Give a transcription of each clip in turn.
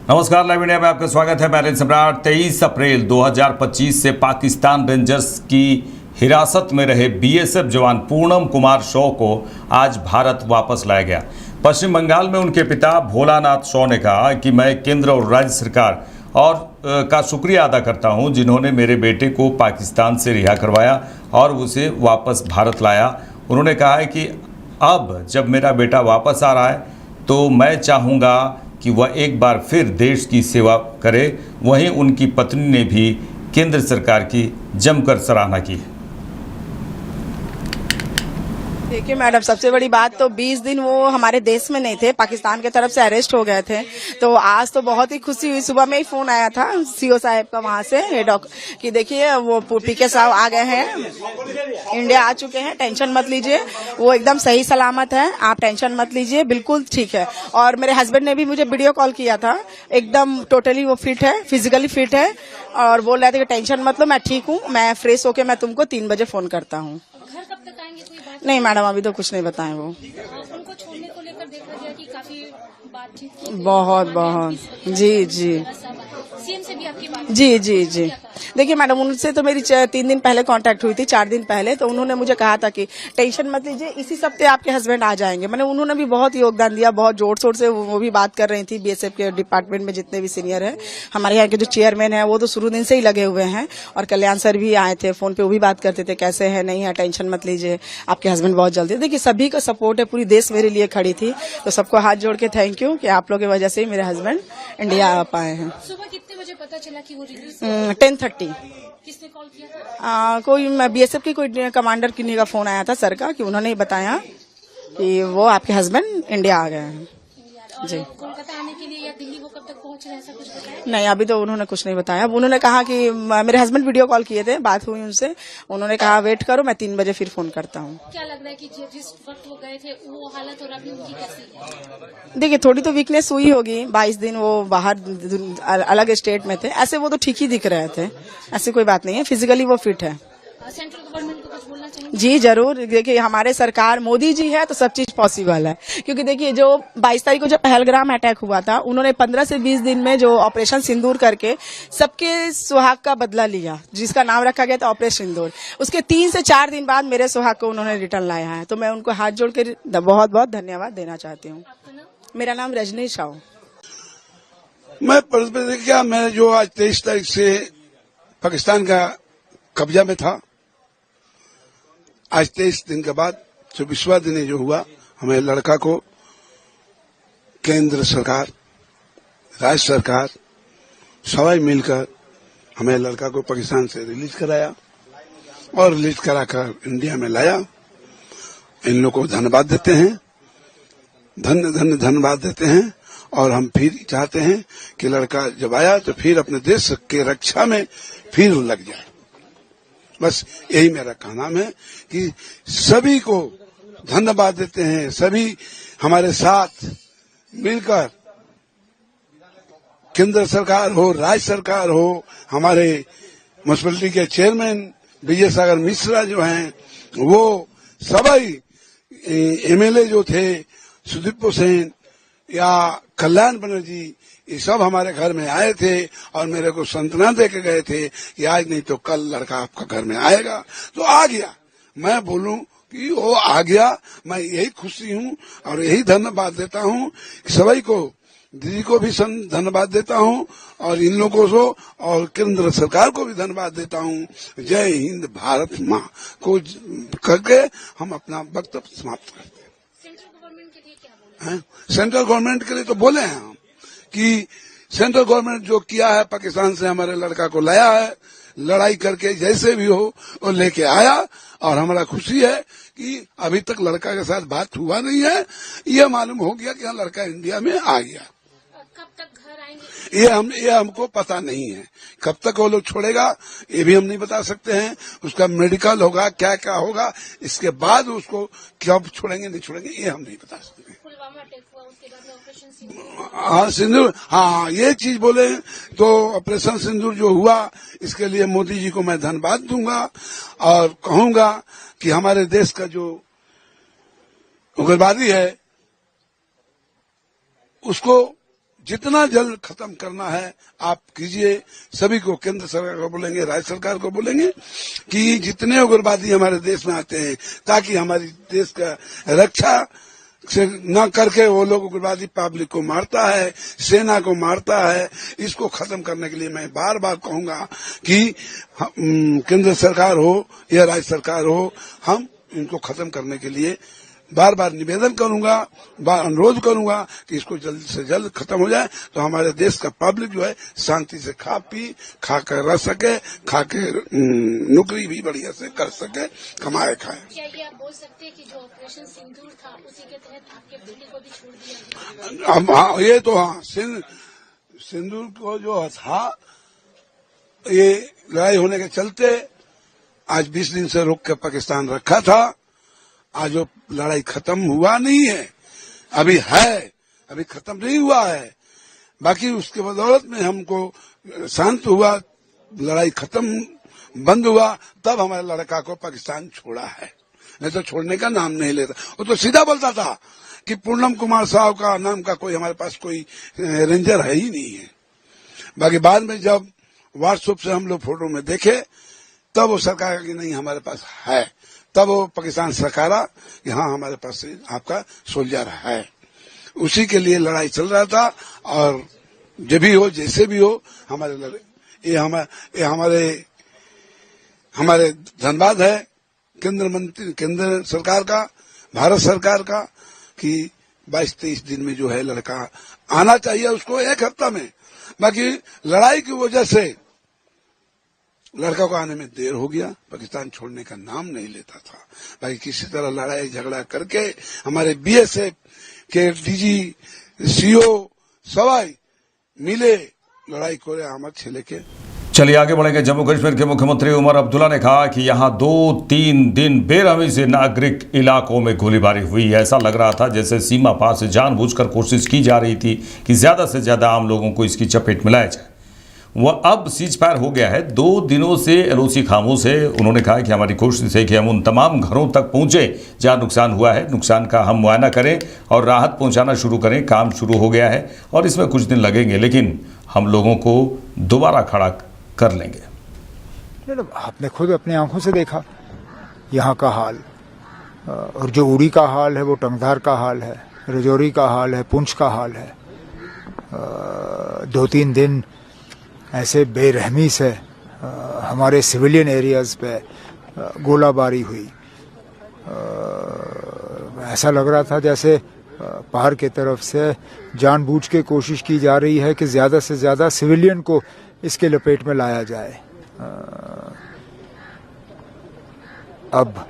नमस्कार, live India में आपका स्वागत है। मैं सम्राट। 23 अप्रैल 2025 से पाकिस्तान रेंजर्स की हिरासत में रहे बीएसएफ जवान पूनम कुमार शॉ को आज भारत वापस लाया गया। पश्चिम बंगाल में उनके पिता भोलानाथ शॉ ने कहा कि मैं केंद्र और राज्य सरकार का शुक्रिया अदा करता हूं, जिन्होंने मेरे बेटे को पाकिस्तान से रिहा करवाया और उसे वापस भारत लाया। उन्होंने कहा है कि अब जब मेरा बेटा वापस आ रहा है तो मैं चाहूँगा कि वह एक बार फिर देश की सेवा करे। वहीं उनकी पत्नी ने भी केंद्र सरकार की जमकर सराहना की है। देखिए मैडम, सबसे बड़ी बात तो 20 दिन वो हमारे देश में नहीं थे, पाकिस्तान की तरफ से अरेस्ट हो गए थे। तो आज तो बहुत ही खुशी हुई। सुबह में ही फोन आया था सीओ साहब का वहां से कि देखिए वो पीके साहब आ गए हैं, इंडिया आ चुके हैं, टेंशन मत लीजिए, वो एकदम सही सलामत है, आप टेंशन मत लीजिए, बिल्कुल ठीक है। और मेरे हस्बैंड ने भी मुझे वीडियो कॉल किया था, एकदम टोटली वो फिट है, फिजिकली फिट है, और बोल रहे थे कि टेंशन मत लो, मैं ठीक हूँ, मैं फ्रेश होके मैं तुमको 3 बजे फोन करता हूँ। नहीं मैडम, अभी तो कुछ नहीं बताएं। वो उनको छोड़ने को लेकर देखा गया कि काफी बातचीत बहुत जी जी सीएम से भी आपकी बात जी। देखिए मैडम, उनसे तो मेरी 3 दिन पहले कांटेक्ट हुई थी, 4 दिन पहले। तो उन्होंने मुझे कहा था कि टेंशन मत लीजिए, इसी हफ्ते आपके हस्बैंड आ जाएंगे। मैंने उन्होंने भी बहुत योगदान दिया, बहुत जोर शोर से वो भी बात कर रही थी। बीएसएफ के डिपार्टमेंट में जितने भी सीनियर है, हमारे यहाँ के जो चेयरमैन है, वो तो शुरू दिन से ही लगे हुए हैं। और कल्याण सर भी आए थे, फोन पे वो भी बात करते थे, कैसे है, नहीं है, टेंशन मत लीजिए, आपके हस्बैंड बहुत जल्दी। देखिए सभी का सपोर्ट है, पूरी देश मेरे लिए खड़ी थी। तो सबको हाथ जोड़ के थैंक यू कि आप लोगों की वजह से ही मेरे हस्बैंड इंडिया आ पाए हैं। सुबह कितने बजे पता चला कि वो रिलीज? 10:30। किसने कॉल किया था? कोई बीएसएफ की कोई कमांडर किन्हीं का फोन आया था सर का, कि उन्होंने ही बताया कि वो आपके हस्बैंड इंडिया आ गए हैं। जी। कोलकाता आने के लिए या दिल्ली वो कब तक पहुंच रहे हैं, ऐसा कुछ बताया? नहीं, अभी तो उन्होंने कुछ नहीं बताया। उन्होंने कहा कि मेरे हस्बैंड वीडियो कॉल किए थे, बात हुई उनसे, उन्होंने कहा वेट करो, मैं 3 बजे फिर फोन करता हूँ। क्या लग रहा है कि जिस वक्त वो गए थे वो हालत और अभी उनकी कैसी है? देखिए थोड़ी तो वीकनेस हुई होगी, 22 दिन वो बाहर अलग स्टेट में थे, ऐसे वो तो ठीक ही दिख रहे थे, ऐसी कोई बात नहीं है, फिजिकली वो फिट है। सेंट्रल गवर्नमेंट को कुछ बोलना चाहिए? जी जरूर। देखिए हमारे सरकार मोदी जी है तो सब चीज पॉसिबल है। क्योंकि देखिए जो 22 तारीख को जब पहलगाम अटैक हुआ था, उन्होंने 15 से 20 दिन में जो ऑपरेशन सिंदूर करके सबके सुहाग का बदला लिया, जिसका नाम रखा गया था ऑपरेशन सिंदूर। उसके 3 से 4 दिन बाद मेरे सुहाग को उन्होंने रिटर्न लाया है। तो मैं उनको हाथ जोड़ के बहुत बहुत धन्यवाद देना चाहती हूँ। मेरा नाम रजनी शाह। मैं जो आज 23 तारीख से पाकिस्तान का कब्जा में था, आज 23 दिन के बाद 24वां दिन जो हुआ, हमें लड़का को केंद्र सरकार, राज्य सरकार सभी मिलकर हमें लड़का को पाकिस्तान से रिलीज कराया और रिलीज कराकर इंडिया में लाया। इन लोगों को धन्यवाद देते हैं, धन्यवाद देते हैं। और हम फिर चाहते हैं कि लड़का जब आया तो फिर अपने देश के रक्षा में फिर लग जाए। बस यही मेरा कहना है कि सभी को धन्यवाद देते हैं, सभी हमारे साथ मिलकर, केंद्र सरकार हो, राज्य सरकार हो, हमारे म्युनिसिपैलिटी के चेयरमैन विजय सागर मिश्रा जो हैं, वो सभी एमएलए जो थे, सुदीप सेन या कल्याण बनर्जी, ये सब हमारे घर में आए थे और मेरे को सांत्वना दे के गए थे कि आज नहीं तो कल लड़का आपका घर में आएगा। तो आ गया। मैं बोलूं कि वो आ गया, मैं यही खुशी हूं और यही धन्यवाद देता हूं। सभी को, दीदी को भी धन्यवाद देता हूं और इन लोगों को और केंद्र सरकार को भी धन्यवाद देता हूं। जय हिंद, भारत माँ को करके हम अपना वक्तव्य समाप्त करते हैं। सेंट्रल गवर्नमेंट के लिए तो बोले हैं हम कि सेंट्रल गवर्नमेंट जो किया है, पाकिस्तान से हमारे लड़का को लाया है, लड़ाई करके जैसे भी हो वो लेके आया। और हमारा खुशी है कि अभी तक लड़का के साथ बात हुआ नहीं है, ये मालूम हो गया कि हाँ लड़का इंडिया में आ गया। कब तक घर आएंगे? ये हमको पता नहीं है, कब तक वो लोग छोड़ेगा ये भी हम नहीं बता सकते हैं। उसका मेडिकल होगा, क्या क्या होगा, इसके बाद उसको कब छोड़ेंगे नहीं छोड़ेंगे ये हम नहीं बता सकते। हाँ सिंदूर, हाँ ये चीज बोले तो ऑपरेशन सिंदूर जो हुआ, इसके लिए मोदी जी को मैं धन्यवाद दूंगा और कहूंगा कि हमारे देश का जो उग्रवादी है उसको जितना जल्द खत्म करना है आप कीजिए। सभी को, केंद्र सरकार को बोलेंगे, राज्य सरकार को बोलेंगे कि जितने उग्रवादी हमारे देश में आते हैं, ताकि हमारी देश का रक्षा से न करके वो लोग उग्रवादी पब्लिक को मारता है, सेना को मारता है, इसको खत्म करने के लिए मैं बार बार कहूंगा कि केंद्र सरकार हो या राज्य सरकार हो, हम इनको खत्म करने के लिए बार बार निवेदन करूंगा, अनुरोध करूंगा कि इसको जल्द से जल्द खत्म हो जाए, तो हमारे देश का पब्लिक जो है शांति से खा कर रह सके, खा के नौकरी भी बढ़िया से कर सके, कमाए खाए। क्या ये आप बोल सकते हैं कि जो ऑपरेशन सिंदूर था उसी के तहत आपके बेटे को भी छोड़ दिया गया? हाँ, ये तो हाँ, सिंदूर को जो था, ये लड़ाई होने के चलते आज 20 दिन से रोक के पाकिस्तान रखा था। आज वो लड़ाई खत्म हुआ नहीं है, अभी है, अभी खत्म नहीं हुआ है। बाकी उसके बदौलत में हमको शांत हुआ, लड़ाई खत्म बंद हुआ, तब हमारे लड़का को पाकिस्तान छोड़ा है, नहीं तो छोड़ने का नाम नहीं लेता। वो तो सीधा बोलता था कि पूनम कुमार साहब का नाम का कोई हमारे पास कोई रेंजर है ही नहीं है। बाकी बाद में जब व्हाट्सएप से हम लोग फोटो में देखे, तब वो सरकार की नहीं हमारे पास है, तब वो पाकिस्तान सरकार कि हाँ हमारे पास आपका सोल्जर है। उसी के लिए लड़ाई चल रहा था, और जब भी हो, जैसे भी हो, ये हमारे धन्यवाद है केंद्र सरकार का, भारत सरकार का, कि 22-23 दिन में जो है लड़का आना चाहिए उसको, 1 हफ्ता में। बाकी लड़ाई की वजह से लड़का को आने में देर हो गया, पाकिस्तान छोड़ने का नाम नहीं लेता था। बाकी किसी तरह लड़ाई झगड़ा करके हमारे बीएसएफ के डीजी, सीओ सवाई मिले, लड़ाई को आमद छेले के। चलिए आगे बढ़ेंगे। जम्मू कश्मीर के मुख्यमंत्री उमर अब्दुल्ला ने कहा कि यहां 2-3 दिन बेरहमी से नागरिक इलाकों में गोलीबारी हुई। ऐसा लग रहा था जैसे सीमा पार से जानबूझकर कोशिश की जा रही थी कि ज़्यादा से ज़्यादा आम लोगों को इसकी चपेट में लाया जाए। वह अब सीज फायर हो गया है। 2 दिनों से एलओसी खामोश है। उन्होंने कहा कि हमारी कोशिश है कि हम उन तमाम घरों तक पहुंचे जहां नुकसान हुआ है, नुकसान का हम मुआयना करें और राहत पहुंचाना शुरू करें। काम शुरू हो गया है और इसमें कुछ दिन लगेंगे, लेकिन हम लोगों को दोबारा खड़ा कर लेंगे। आपने खुद अपनी आंखों से देखा यहाँ का हाल, और जो उड़ी का हाल है वो टंगधार का हाल है, रजौरी का हाल है, पुंछ का हाल है। 2-3 दिन ऐसे बेरहमी से हमारे सिविलियन एरियाज पे गोलाबारी हुई। ऐसा लग रहा था जैसे पार की तरफ से जानबूझ के कोशिश की जा रही है कि ज़्यादा से ज़्यादा सिविलियन को इसके लपेट में लाया जाए। अब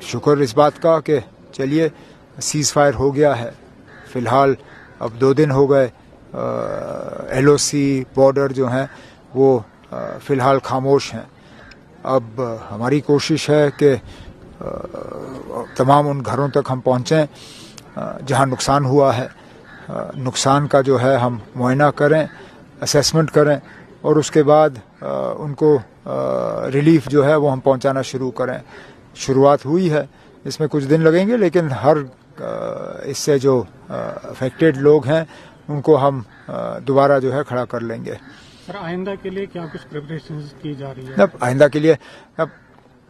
शुक्र इस बात का कि चलिए सीज फायर हो गया है। फ़िलहाल अब 2 दिन हो गए, एलओसी बॉर्डर जो हैं वो फ़िलहाल खामोश हैं। अब हमारी कोशिश है कि तमाम उन घरों तक हम पहुँचें जहाँ नुकसान हुआ है। नुकसान का जो है हम मुआयना करें, असेसमेंट करें, और उसके बाद उनको रिलीफ जो है वो हम पहुंचाना शुरू करें। शुरुआत हुई है, इसमें कुछ दिन लगेंगे, लेकिन हर इससे जो अफेक्टेड लोग हैं उनको हम दोबारा जो है खड़ा कर लेंगे। सर, आइंदा के लिए क्या कुछ प्रिपरेशन की जा रही है? अब आइंदा के लिए अब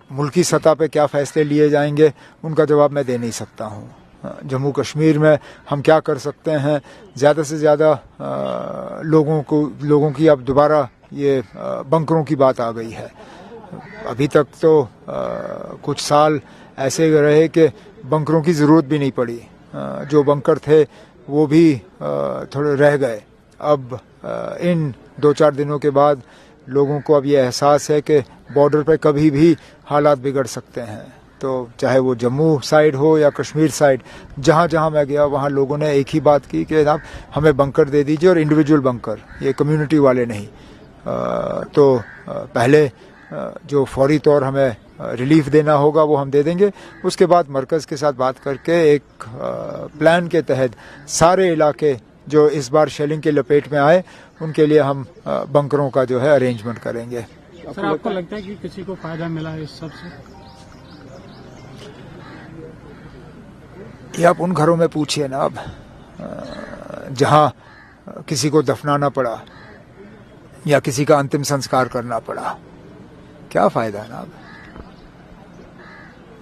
मुल्की सतह पे क्या फैसले लिए जाएंगे उनका जवाब मैं दे नहीं सकता हूँ। जम्मू कश्मीर में हम क्या कर सकते हैं, ज़्यादा से ज़्यादा लोगों की अब दोबारा ये बंकरों की बात आ गई है। अभी तक तो कुछ साल ऐसे रहे कि बंकरों की ज़रूरत भी नहीं पड़ी। जो बंकर थे वो भी थोड़े रह गए। अब इन 2-4 दिनों के बाद लोगों को अब ये एहसास है कि बॉर्डर पे कभी भी हालात बिगड़ सकते हैं। तो चाहे वो जम्मू साइड हो या कश्मीर साइड, जहाँ जहाँ मैं गया वहाँ लोगों ने एक ही बात की कि आप हमें बंकर दे दीजिए, और इंडिविजुअल बंकर, ये कम्युनिटी वाले नहीं। तो पहले जो फौरी तौर हमें रिलीफ देना होगा वो हम दे देंगे। उसके बाद मरकज़ के साथ बात करके एक प्लान के तहत सारे इलाके जो इस बार शेलिंग के लपेट में आए उनके लिए हम बंकरों का जो है अरेंजमेंट करेंगे। सर, आपको लगता है कि किसी को फायदा मिला है इस सब से? ये आप उन घरों में पूछिए ना, अब जहाँ किसी को दफनाना पड़ा या किसी का अंतिम संस्कार करना पड़ा, क्या फायदा जनाब।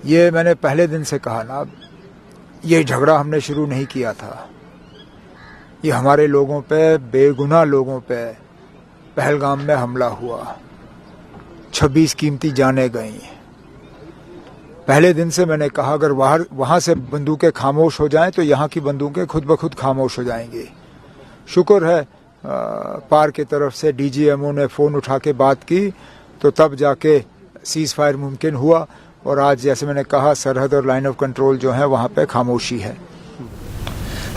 ये मैंने पहले दिन से कहा ना, ये झगड़ा हमने शुरू नहीं किया था। ये हमारे लोगों पे, बेगुनाह लोगों पे पहलगाम में हमला हुआ, 26 कीमती जानें गईं। पहले दिन से मैंने कहा अगर वहां से बंदूकें खामोश हो जाएं तो यहाँ की बंदूकें खुद ब खुद खामोश हो जाएंगी। शुक्र है पार की तरफ से डीजीएमओ ने फोन उठा के बात की तो तब जाके सीज फायर मुमकिन हुआ, और आज जैसे मैंने कहा सरहद और लाइन ऑफ कंट्रोल जो है वहां पे खामोशी है।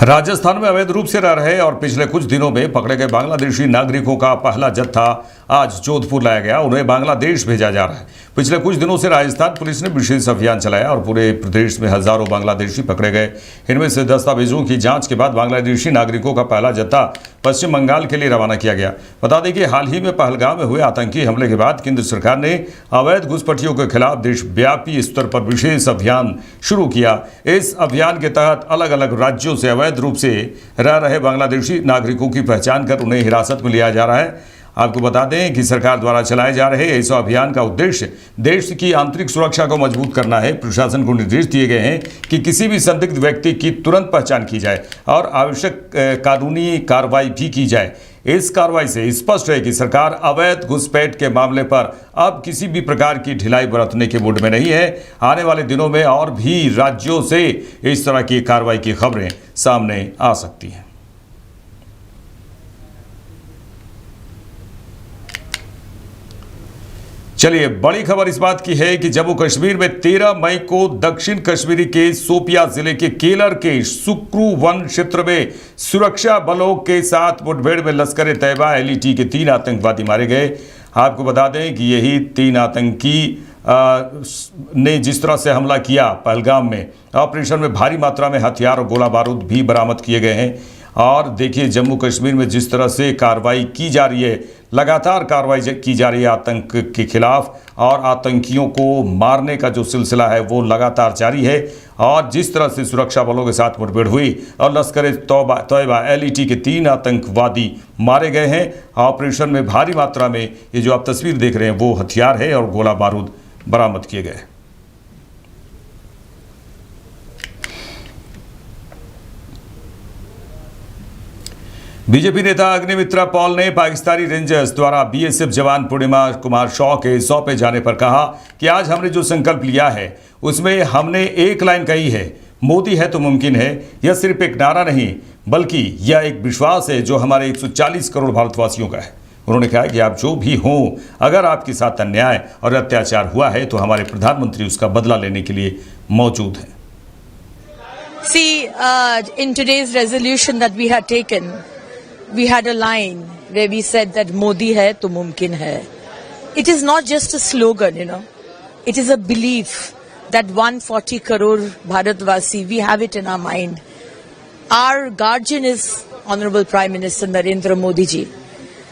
राजस्थान में अवैध रूप से रह रहे और पिछले कुछ दिनों में पकड़े गए बांग्लादेशी नागरिकों का पहला जत्था आज जोधपुर लाया गया। उन्हें बांग्लादेश भेजा जा रहा है। पिछले कुछ दिनों से राजस्थान पुलिस ने विशेष अभियान चलाया और पूरे प्रदेश में हजारों बांग्लादेशी पकड़े गए। इनमें से दस्तावेजों की जांच के बाद बांग्लादेशी नागरिकों का पहला जत्था पश्चिम बंगाल के लिए रवाना किया गया। बता दें कि हाल ही में पहलगाम में हुए आतंकी हमले के बाद केंद्र सरकार ने अवैध घुसपैठियों के खिलाफ देशव्यापी स्तर पर विशेष अभियान शुरू किया। इस अभियान के तहत अलग अलग राज्यों से अवैध रूप से रह रहे बांग्लादेशी नागरिकों की पहचान कर उन्हें हिरासत में लिया जा रहा है। आपको बता दें कि सरकार द्वारा चलाए जा रहे इस अभियान का उद्देश्य देश की आंतरिक सुरक्षा को मजबूत करना है। प्रशासन को निर्देश दिए गए हैं कि किसी भी संदिग्ध व्यक्ति की तुरंत पहचान की जाए और आवश्यक कानूनी कार्रवाई भी की जाए। इस कार्रवाई से स्पष्ट है कि सरकार अवैध घुसपैठ के मामले पर अब किसी भी प्रकार की ढिलाई बरतने के मूड में नहीं है। आने वाले दिनों में और भी राज्यों से इस तरह की कार्रवाई की खबरें सामने आ सकती हैं। चलिए, बड़ी खबर इस बात की है कि जम्मू कश्मीर में 13 मई को दक्षिण कश्मीरी के शोपिया जिले के केलर के सुक्रू वन क्षेत्र में सुरक्षा बलों के साथ मुठभेड़ में लश्कर तैयबा LET के 3 आतंकवादी मारे गए। आपको बता दें कि यही 3 आतंकी ने जिस तरह से हमला किया पहलगाम में, ऑपरेशन में भारी मात्रा में हथियार और गोला बारूद भी बरामद किए गए हैं। और देखिए, जम्मू कश्मीर में जिस तरह से कार्रवाई की जा रही है, लगातार कार्रवाई की जा रही है आतंक के खिलाफ, और आतंकियों को मारने का जो सिलसिला है वो लगातार जारी है। और जिस तरह से सुरक्षा बलों के साथ मुठभेड़ हुई और लश्कर तैयबा LET के 3 आतंकवादी मारे गए हैं। ऑपरेशन में भारी मात्रा में ये जो आप तस्वीर देख रहे हैं वो हथियार है और गोला बारूद बरामद किए गए। बीजेपी नेता अग्निमित्रा पॉल ने पाकिस्तानी रेंजर्स द्वारा BSF जवान पूर्णिमा कुमार शॉ के सौंपे जाने पर कहा कि आज हमने जो संकल्प लिया है उसमें हमने एक लाइन कही है, मोदी है तो मुमकिन है। यह सिर्फ एक नारा नहीं बल्कि यह एक विश्वास है जो हमारे 140 करोड़ भारतवासियों का है। उन्होंने कहा कि आप जो भी हों, अगर आपके साथ अन्याय और अत्याचार हुआ है तो हमारे प्रधानमंत्री उसका बदला लेने के लिए मौजूद हैं। See, in today's resolution that we had taken, we had a line where we said that Modi hai to mumkin hai. It is not just a slogan, It is a belief that 140 crore Bharatvasi, we have it in our mind. Our guardian is Honorable Prime Minister Narendra Modi ji.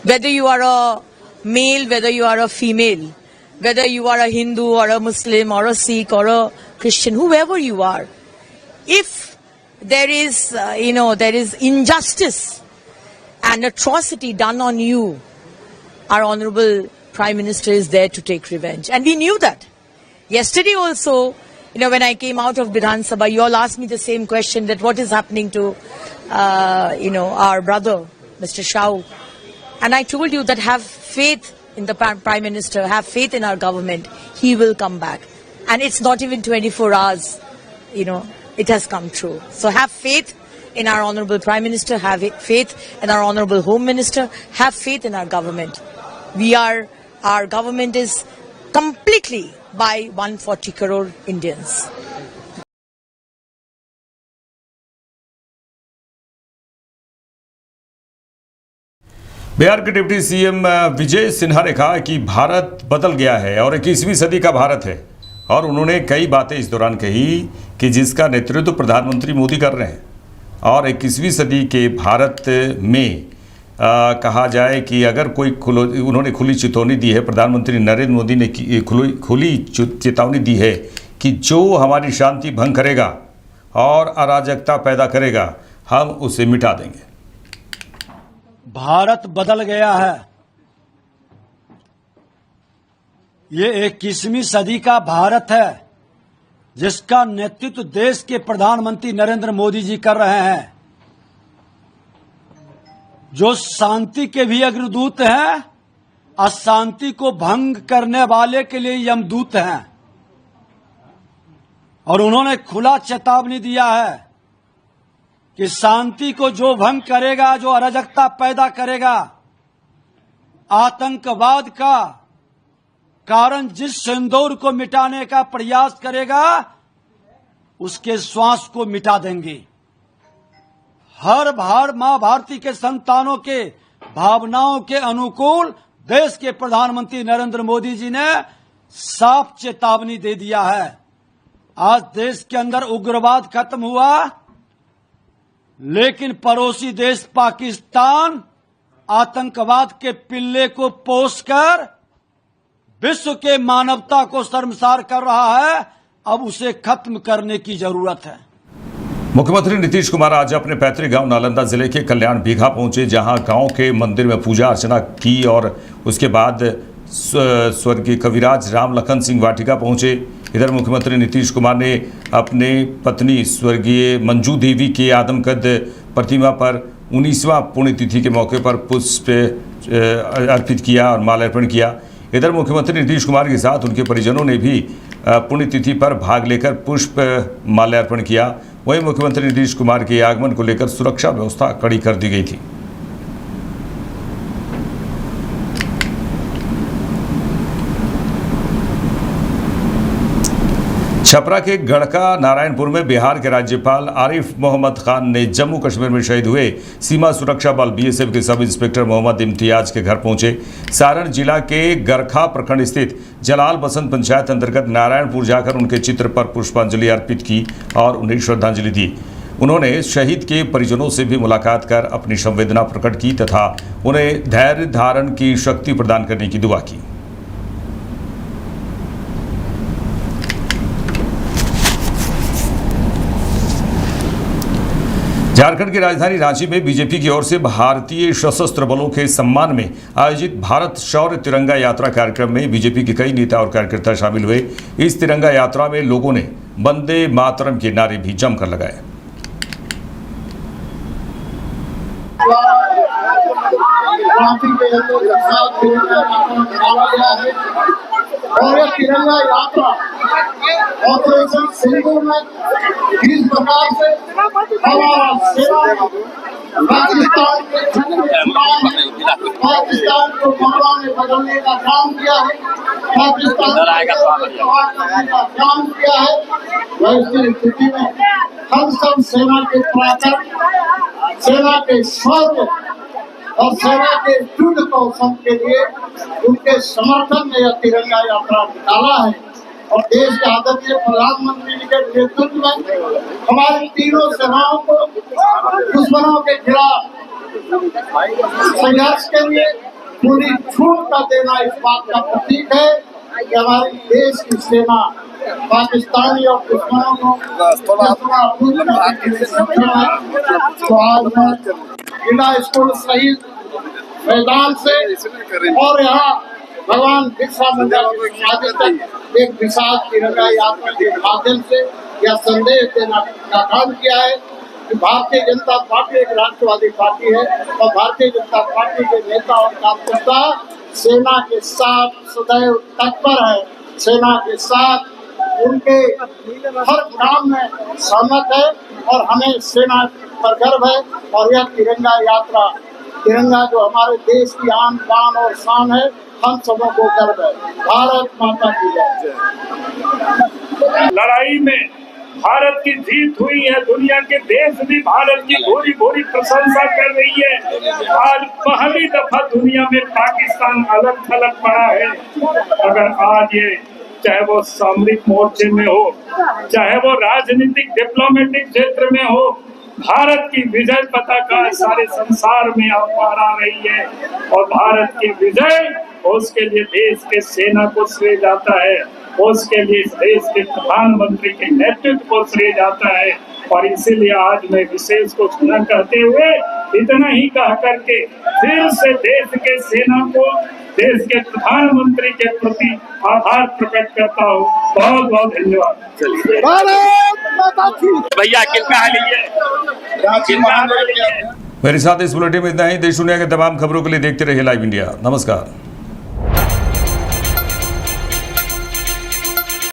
Whether you are a male, whether you are a female, whether you are a Hindu or a Muslim or a Sikh or a Christian, whoever you are, if there is, there is injustice and atrocity done on you, our Honorable Prime Minister is there to take revenge. And we knew that. Yesterday also, when I came out of Vidhan Sabha, you all asked me the same question, that what is happening to, our brother, Mr. Shah. And I told you that have faith in the Prime Minister, have faith in our government. He will come back. And it's not even 24 hours, it has come true. So have faith in our Honorable Prime Minister, have faith in our Honorable Home Minister, have faith in our government. Our government is completely by 140 crore Indians. Bihar के deputy CM Vijay Sinha ने कहा कि भारत बदल गया है और 21वीं सदी का भारत है। और उन्होंने कई बातें इस दौरान कही कि जिसका नेतृत्व प्रधानमंत्री मोदी कर रहे हैं। और 21वीं सदी के भारत में कहा जाए कि अगर कोई उन्होंने खुली चेतावनी दी है, प्रधानमंत्री नरेंद्र मोदी ने खुली चेतावनी दी है कि जो हमारी शांति भंग करेगा और अराजकता पैदा करेगा, हम उसे मिटा देंगे। भारत बदल गया है। ये 21वीं सदी का भारत है जिसका नेतृत्व देश के प्रधानमंत्री नरेंद्र मोदी जी कर रहे हैं, जो शांति के भी अग्रदूत हैं, अशांति को भंग करने वाले के लिए यमदूत हैं। और उन्होंने खुला चेतावनी दिया है कि शांति को जो भंग करेगा, जो अराजकता पैदा करेगा, आतंकवाद का कारण जिस सिंदूर को मिटाने का प्रयास करेगा, उसके श्वास को मिटा देंगे। हर मां भारती के संतानों के भावनाओं के अनुकूल देश के प्रधानमंत्री नरेंद्र मोदी जी ने साफ चेतावनी दे दिया है। आज देश के अंदर उग्रवाद खत्म हुआ, लेकिन पड़ोसी देश पाकिस्तान आतंकवाद के पिल्ले को पोसकर विश्व के मानवता को शर्मसार कर रहा है। अब उसे खत्म करने की जरूरत है। मुख्यमंत्री नीतीश कुमार आज अपने पैतृक गांव नालंदा जिले के कल्याण बीघा पहुंचे, जहां गांव के मंदिर में पूजा अर्चना की और उसके बाद स्वर्गीय कविराज राम लखन सिंह वाटिका पहुंचे। इधर मुख्यमंत्री नीतीश कुमार ने अपने पत्नी स्वर्गीय मंजू देवी के आदमकद प्रतिमा पर 19वां पुण्यतिथि के मौके पर पुष्प अर्पित किया और माल्यार्पण किया। इधर मुख्यमंत्री नीतीश कुमार के साथ उनके परिजनों ने भी पुण्यतिथि पर भाग लेकर पुष्प माल्यार्पण किया। वहीं मुख्यमंत्री नीतीश कुमार के आगमन को लेकर सुरक्षा व्यवस्था कड़ी कर दी गई थी। छपरा के गढ़का नारायणपुर में बिहार के राज्यपाल आरिफ मोहम्मद खान ने जम्मू कश्मीर में शहीद हुए सीमा सुरक्षा बल बीएसएफ के सब इंस्पेक्टर मोहम्मद इम्तियाज के घर पहुंचे। सारण जिला के गरखा प्रखंड स्थित जलाल बसंत पंचायत अंतर्गत नारायणपुर जाकर उनके चित्र पर पुष्पांजलि अर्पित की और उन्हें श्रद्धांजलि दी। उन्होंने शहीद के परिजनों से भी मुलाकात कर अपनी संवेदना प्रकट की तथा उन्हें धैर्य धारण की शक्ति प्रदान करने की दुआ की। झारखंड की राजधानी रांची में बीजेपी की ओर से भारतीय सशस्त्र बलों के सम्मान में आयोजित भारत शौर्य तिरंगा यात्रा कार्यक्रम में बीजेपी के कई नेता और कार्यकर्ता शामिल हुए। इस तिरंगा यात्रा में लोगों ने वंदे मातरम के नारे भी जमकर लगाए। और यह तिरंगा यात्रा ऑपरेशन सिंदूर में इस प्रकार से हमारा सेना पाकिस्तान को मरवा में बदलने का काम किया है, पाकिस्तान का काम किया है। वैसी स्थिति में हम सब सेना के पराक्रम, सेना के शौर्य और सेना के युद्ध कौशल के लिए उनके समर्थन में यह तिरंगा यात्रा निकाला है। और देश के आदरणीय प्रधानमंत्री जी के नेतृत्व में हमारी तीनों सेनाओं को दुश्मनों के खिलाफ संघर्ष के लिए पूरी छूट का देना इस बात का प्रतीक है कि हमारी देश की सेना पाकिस्तानी और दुश्मनों को तो आज मैं जिला स्कूल शहीद मैदान से और यहाँ भगवान बिरसा मुंडा की समाधि तक एक विशाल तिरंगा यात्रा के माध्यम से यह संदेश देना का काम किया है कि भारतीय जनता पार्टी एक राष्ट्रवादी पार्टी है और भारतीय जनता पार्टी के नेता और कार्यकर्ता सेना के साथ सदैव तत्पर है, सेना के साथ उनके हर काम में सहमत है और हमें सेना पर गर्व है। और यह तिरंगा यात्रा, तिरंगा जो हमारे देश की आन बान और शान है, हम सबों को गर्व है। भारत माता की जय। लड़ाई में भारत की जीत हुई है, दुनिया के देश भी भारत की भूरी भूरी प्रशंसा कर रही है। आज पहली दफा दुनिया में पाकिस्तान अलग थलग पड़ा है। अगर आज ये चाहे वो सामरिक मोर्चे में हो, चाहे वो राजनीतिक डिप्लोमेटिक क्षेत्र में हो, भारत की विजय पताका सारे संसार में आप फहरा रही है। और भारत की विजय उसके लिए देश के सेना को श्रेय जाता है, उसके लिए देश के प्रधानमंत्री के नेतृत्व को श्रेय जाता है। और इसीलिए आज मैं विशेष घोषणा करते हुए इतना ही कह करके फिर से देश के सेना को, देश के प्रधानमंत्री के प्रति आभार प्रकट करता हूँ। बहुत बहुत धन्यवाद। भैया कितना लीजिए। मेरे साथ इस बुलेटिन में इतना ही। देश दुनिया के तमाम खबरों के लिए देखते रहिए लाइव इंडिया। नमस्कार।